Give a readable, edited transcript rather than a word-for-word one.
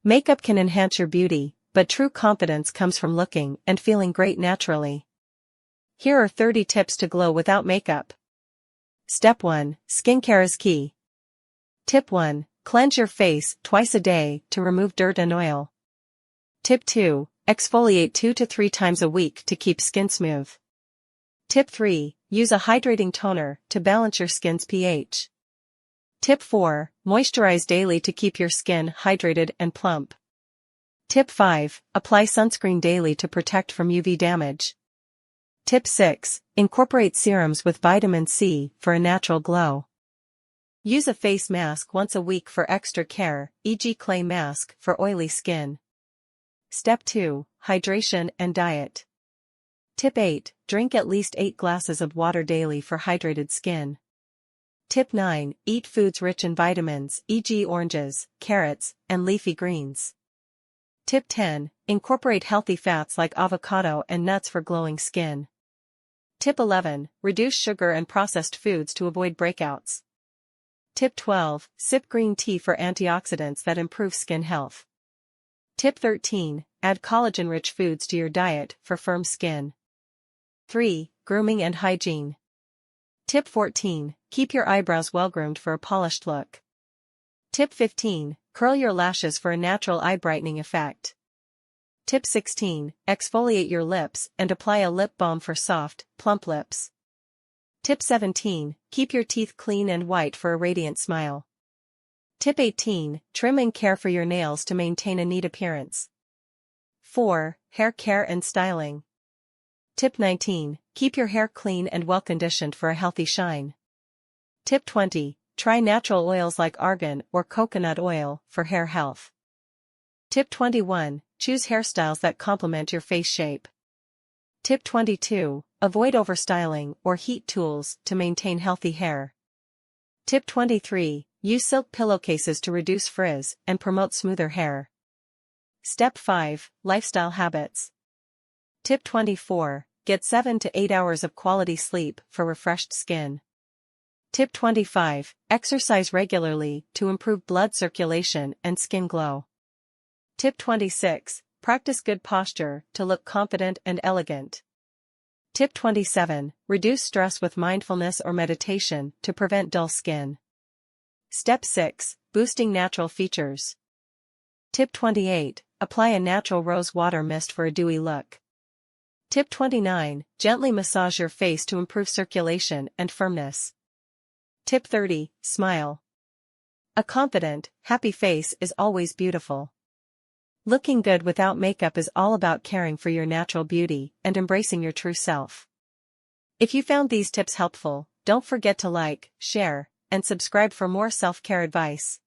Makeup can enhance your beauty, but true confidence comes from looking and feeling great naturally. Here are 30 tips to glow without makeup. Step 1. Skincare is key. Tip 1. Cleanse your face twice a day to remove dirt and oil. Tip 2. Exfoliate 2 to 3 times a week to keep skin smooth. Tip 3. Use a hydrating toner to balance your skin's pH. Tip 4. Moisturize daily to keep your skin hydrated and plump. Tip 5. Apply sunscreen daily to protect from UV damage. Tip 6. Incorporate serums with vitamin C for a natural glow. Use a face mask once a week for extra care, e.g. clay mask for oily skin. Step 2. Hydration and diet. Tip 8. Drink at least 8 glasses of water daily for hydrated skin. Tip 9. Eat foods rich in vitamins, e.g. oranges, carrots, and leafy greens. Tip 10. Incorporate healthy fats like avocado and nuts for glowing skin. Tip 11. Reduce sugar and processed foods to avoid breakouts. Tip 12. Sip green tea for antioxidants that improve skin health. Tip 13. Add collagen-rich foods to your diet for firm skin. 3. Grooming and hygiene. Tip 14. Keep your eyebrows well-groomed for a polished look. Tip 15. Curl your lashes for a natural eye brightening effect. Tip 16. Exfoliate your lips and apply a lip balm for soft, plump lips. Tip 17. Keep your teeth clean and white for a radiant smile. Tip 18. Trim and care for your nails to maintain a neat appearance. 4. Hair care and styling. Tip 19. Keep your hair clean and well-conditioned for a healthy shine. Tip 20. Try natural oils like argan or coconut oil for hair health. Tip 21. Choose hairstyles that complement your face shape. Tip 22. Avoid overstyling or heat tools to maintain healthy hair. Tip 23. Use silk pillowcases to reduce frizz and promote smoother hair. Step 5. Lifestyle habits. Tip 24. Get 7 to 8 hours of quality sleep for refreshed skin. Tip 25. Exercise regularly to improve blood circulation and skin glow. Tip 26. Practice good posture to look confident and elegant. Tip 27. Reduce stress with mindfulness or meditation to prevent dull skin. Step 6. Boosting natural features. Tip 28. Apply a natural rose water mist for a dewy look. Tip 29. Gently massage your face to improve circulation and firmness. Tip 30. Smile. A confident, happy face is always beautiful. Looking good without makeup is all about caring for your natural beauty and embracing your true self. If you found these tips helpful, don't forget to like, share, and subscribe for more self-care advice.